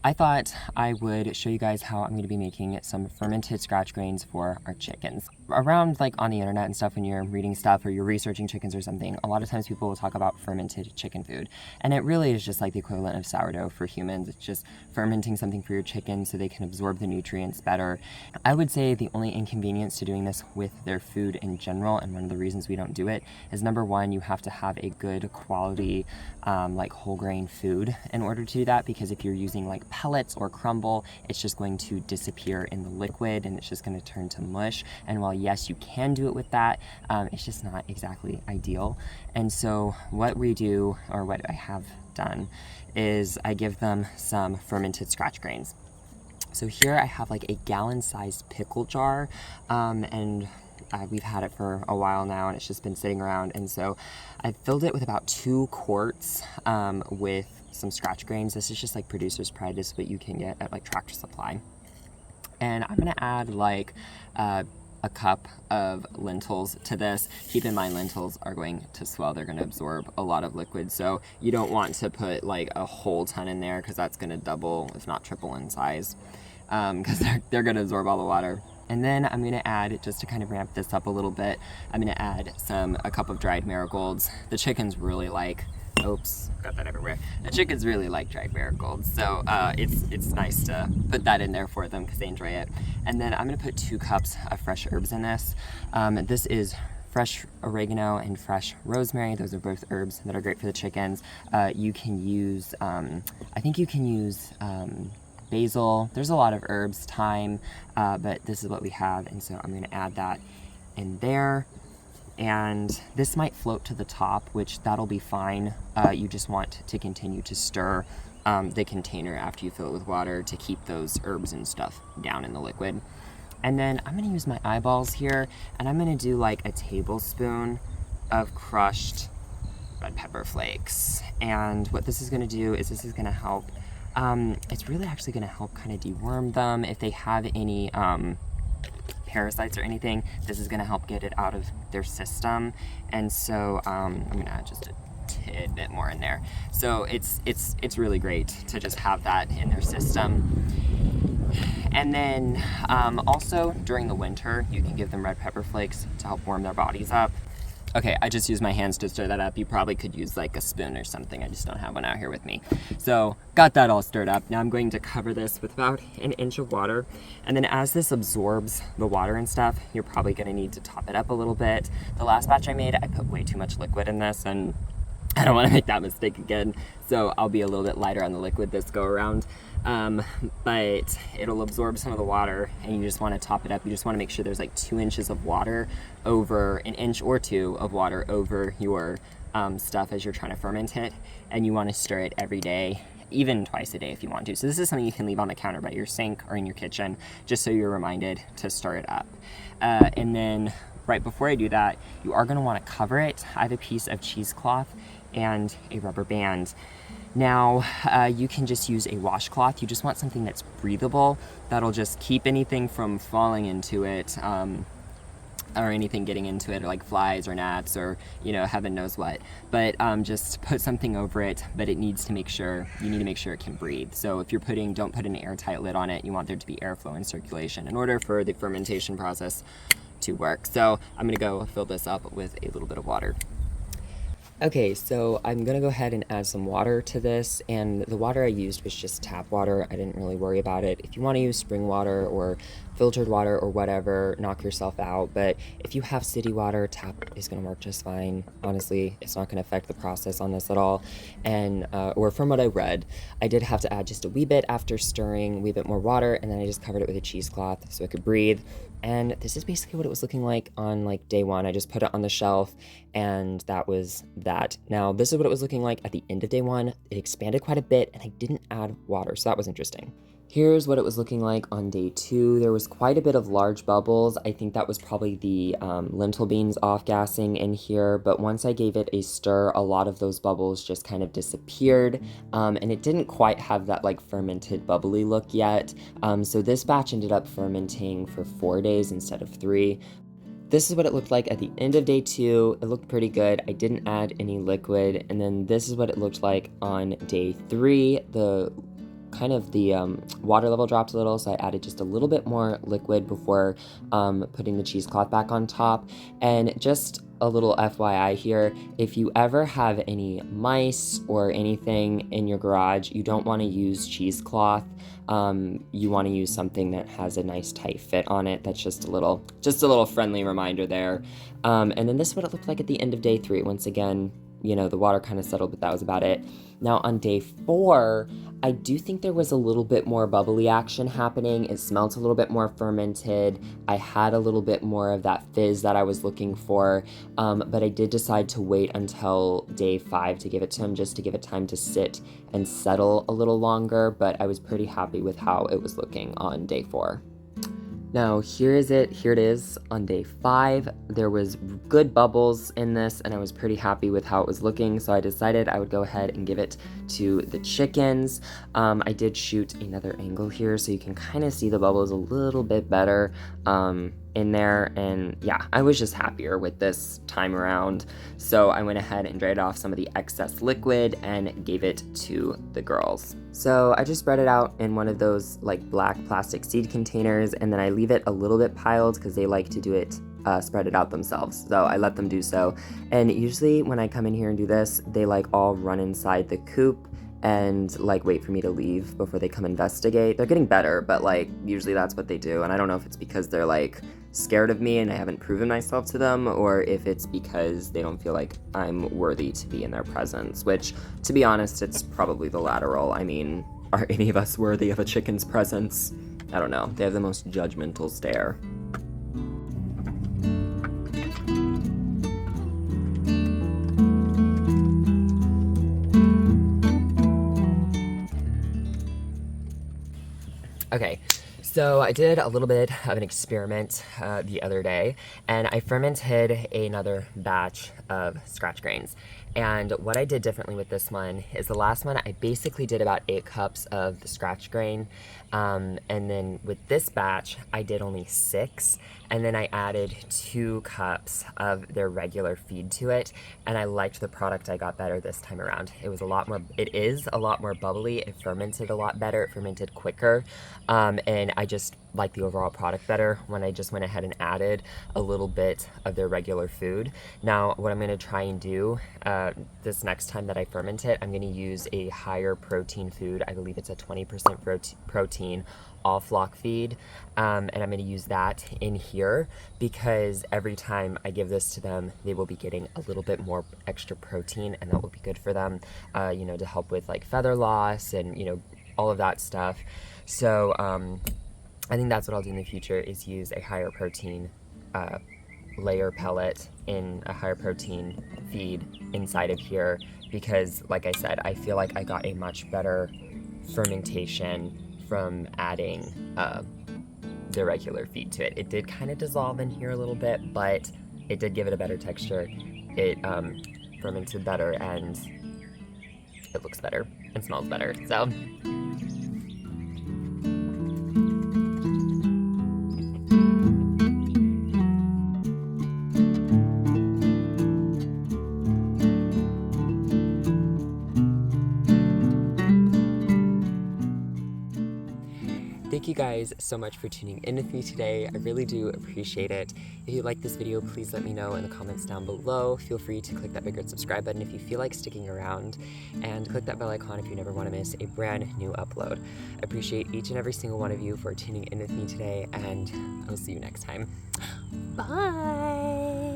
I thought I would show you guys how I'm going to be making some fermented scratch grains for our chickens. Around like on the internet and stuff, when you're reading stuff or you're researching chickens or something, a lot of times people will talk about fermented chicken food. And it really is just like the equivalent of sourdough for humans. It's just fermenting something for your chickens so they can absorb the nutrients better. I would say the only inconvenience to doing this with their food in general, and one of the reasons we don't do it, is number one, you have to have a good quality like whole grain food in order to do that, because if you're using like pellets or crumble, it's just going to disappear in the liquid and it's just going to turn to mush. And while yes, you can do it with that, it's just not exactly ideal. And so what we do, or what I have done, is I give them some fermented scratch grains. So here I have like a gallon-sized pickle jar, and we've had it for a while now and it's just been sitting around. And so I filled it with about 2 quarts with some scratch grains. This is just like Producer's Pride. This is what you can get at like Tractor Supply. And I'm gonna add like a cup of lentils to this. Keep in mind, lentils are going to swell. They're going to absorb a lot of liquid. So you don't want to put like a whole ton in there, because that's going to double, if not triple in size, because they're going to absorb all the water. And then I'm going to add, just to kind of ramp this up a little bit, I'm going to add a cup of dried marigolds. The chickens really like, oops, got that everywhere. The chickens really like dried marigolds, so it's nice to put that in there for them because they enjoy it. And then I'm going to put 2 cups of fresh herbs in this. This is fresh oregano and fresh rosemary. Those are both herbs that are great for the chickens. You can use, I think you can use basil. There's a lot of herbs, thyme, but this is what we have, and so I'm going to add that in there. And this might float to the top, which that'll be fine. You just want to continue to stir the container after you fill it with water to keep those herbs and stuff down in the liquid. And then I'm going to use my eyeballs here, and I'm going to do like a tablespoon of crushed red pepper flakes. And what this is going to do is this is going to help, it's really actually going to help kind of deworm them. If they have any parasites or anything, this is going to help get it out of their system. And so I'm going to add just a tidbit more in there. So it's really great to just have that in their system. And then also during the winter, you can give them red pepper flakes to help warm their bodies up. Okay, I just used my hands to stir that up. You probably could use like a spoon or something. I just don't have one out here with me. So got that all stirred up. Now I'm going to cover this with about 1 inch of water. And then as this absorbs the water and stuff, you're probably gonna need to top it up a little bit. The last batch I made, I put way too much liquid in this, and I don't want to make that mistake again. So I'll be a little bit lighter on the liquid this go around. But it'll absorb some of the water, and you just want to top it up. You just want to make sure there's like 2 inches of water over, 1 inch or 2 of water over your stuff as you're trying to ferment it. And you want to stir it every day, even twice a day if you want to. So this is something you can leave on the counter by your sink or in your kitchen, just so you're reminded to stir it up. And then right before I do that, you are going to want to cover it. I have a piece of cheesecloth and a rubber band. Now, you can just use a washcloth. You just want something that's breathable, that'll just keep anything from falling into it, or anything getting into it, or like flies or gnats or, you know, heaven knows what. But just put something over it, but you need to make sure it can breathe. So if you're don't put an airtight lid on it. You want there to be airflow and circulation in order for the fermentation process to work. So I'm gonna go fill this up with a little bit of water. Okay, so I'm gonna go ahead and add some water to this, and the water I used was just tap water. I didn't really worry about it. If you want to use spring water or filtered water or whatever, knock yourself out. But if you have city water, tap is gonna work just fine. Honestly, it's not gonna affect the process on this at all. And or from what I read, I did have to add just a wee bit after stirring, a wee bit more water, and then I just covered it with a cheesecloth so it could breathe. And this is basically what it was looking like on like day 1. I just put it on the shelf, and that was that. Now, this is what it was looking like at the end of day 1. It expanded quite a bit, and I didn't add water, so that was interesting. Here's what it was looking like on day 2. There was quite a bit of large bubbles. I think that was probably the lentil beans off-gassing in here, but once I gave it a stir, a lot of those bubbles just kind of disappeared, and it didn't quite have that like fermented bubbly look yet. So this batch ended up fermenting for 4 days instead of 3. This is what it looked like at the end of day 2. It looked pretty good. I didn't add any liquid. And then this is what it looked like on day 3. The kind of the water level dropped a little, so I added just a little bit more liquid before putting the cheesecloth back on top. And just a little FYI here, if you ever have any mice or anything in your garage, you don't want to use cheesecloth. You want to use something that has a nice tight fit on it. That's just a little friendly reminder there. And then this is what it looked like at the end of day 3. Once again, you know, the water kind of settled, but that was about it. Now on day 4, I do think there was a little bit more bubbly action happening. It smelled a little bit more fermented. I had a little bit more of that fizz that I was looking for, but I did decide to wait until day 5 to give it to him, just to give it time to sit and settle a little longer, but I was pretty happy with how it was looking on day 4. Now here it is on day 5. There was good bubbles in this and I was pretty happy with how it was looking, so I decided I would go ahead and give it to the chickens. I did shoot another angle here so you can kind of see the bubbles a little bit better in there, and yeah, I was just happier with this time around, so I went ahead and dried off some of the excess liquid and gave it to the girls. So I just spread it out in one of those like black plastic seed containers, and then I leave it a little bit piled because they like to do it, spread it out themselves, so I let them do so. And usually when I come in here and do this, they like all run inside the coop and like wait for me to leave before they come investigate. They're getting better, but like usually that's what they do, and I don't know if it's because they're like scared of me and I haven't proven myself to them, or if it's because they don't feel like I'm worthy to be in their presence, which, to be honest, it's probably the lateral. I mean, are any of us worthy of a chicken's presence? I don't know. They have the most judgmental stare. Okay, so I did a little bit of an experiment the other day, and I fermented another batch of scratch grains. And what I did differently with this one is the last one, I basically did about 8 cups of the scratch grain. And then with this batch, I did only 6. And then I added 2 cups of their regular feed to it. And I liked the product I got better this time around. It is a lot more bubbly. It fermented a lot better. It fermented quicker. And I just like the overall product better when I just went ahead and added a little bit of their regular food. Now, what I'm gonna try and do this next time that I ferment it, I'm gonna use a higher protein food. I believe it's a 20% protein, all flock feed, and I'm gonna use that in here because every time I give this to them, they will be getting a little bit more extra protein, and that will be good for them, you know, to help with like feather loss and, you know, all of that stuff. So I think that's what I'll do in the future, is use a higher protein layer pellet in a higher protein feed inside of here, because like I said, I feel like I got a much better fermentation from adding the regular feed to it. It did kind of dissolve in here a little bit, but it did give it a better texture. It fermented better and it looks better and smells better. So thank you guys so much for tuning in with me today. I really do appreciate it. If you like this video, please let me know in the comments down below. Feel free to click that big red subscribe button if you feel like sticking around, and click that bell icon if you never want to miss a brand new upload. I appreciate each and every single one of you for tuning in with me today, and I'll see you next time. Bye!